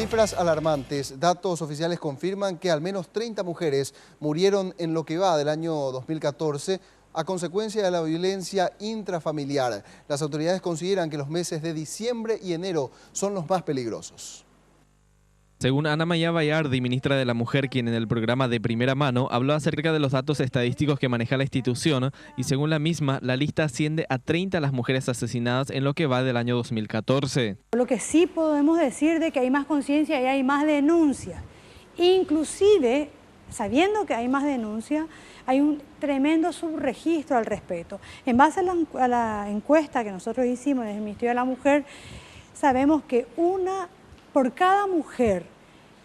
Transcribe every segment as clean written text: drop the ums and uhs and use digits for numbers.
Cifras alarmantes. Datos oficiales confirman que al menos 30 mujeres murieron en lo que va del año 2014 a consecuencia de la violencia intrafamiliar. Las autoridades consideran que los meses de diciembre y enero son los más peligrosos. Según Ana Maya Bayardi, ministra de la Mujer, quien en el programa De Primera Mano habló acerca de los datos estadísticos que maneja la institución, y según la misma, la lista asciende a 30 las mujeres asesinadas en lo que va del año 2014. Lo que sí podemos decir de que hay más conciencia y hay más denuncias. Inclusive, sabiendo que hay más denuncias, hay un tremendo subregistro al respecto. En base a la encuesta que nosotros hicimos desde el Ministerio de la Mujer, sabemos que por cada mujer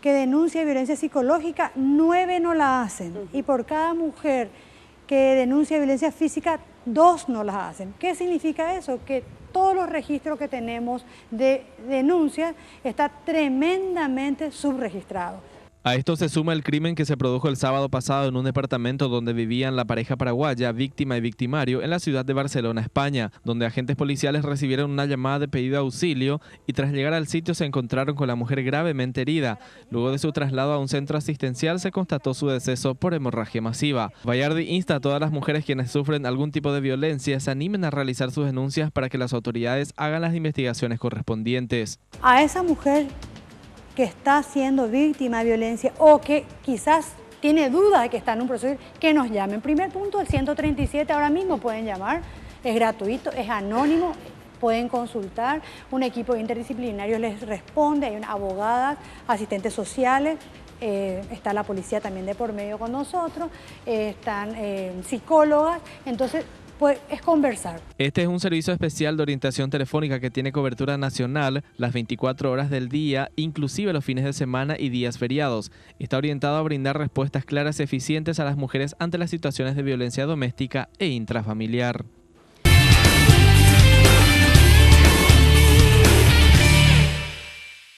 que denuncia violencia psicológica, 9 no la hacen. Y por cada mujer que denuncia violencia física, 2 no las hacen. ¿Qué significa eso? Que todos los registros que tenemos de denuncias está tremendamente subregistrado. A esto se suma el crimen que se produjo el sábado pasado en un departamento donde vivían la pareja paraguaya, víctima y victimario, en la ciudad de Barcelona, España, donde agentes policiales recibieron una llamada de pedido de auxilio y tras llegar al sitio se encontraron con la mujer gravemente herida. Luego de su traslado a un centro asistencial se constató su deceso por hemorragia masiva. Bayardi insta a todas las mujeres quienes sufren algún tipo de violencia se animen a realizar sus denuncias para que las autoridades hagan las investigaciones correspondientes. A esa mujer que está siendo víctima de violencia o que quizás tiene duda de que está en un proceso, que nos llamen. Primer punto, el 137 ahora mismo pueden llamar, es gratuito, es anónimo, pueden consultar, un equipo interdisciplinario les responde, hay abogadas, asistentes sociales, está la policía también de por medio con nosotros, están psicólogas, entonces pues es conversar. Este es un servicio especial de orientación telefónica que tiene cobertura nacional las 24 horas del día, inclusive los fines de semana y días feriados. Está orientado a brindar respuestas claras y eficientes a las mujeres ante las situaciones de violencia doméstica e intrafamiliar.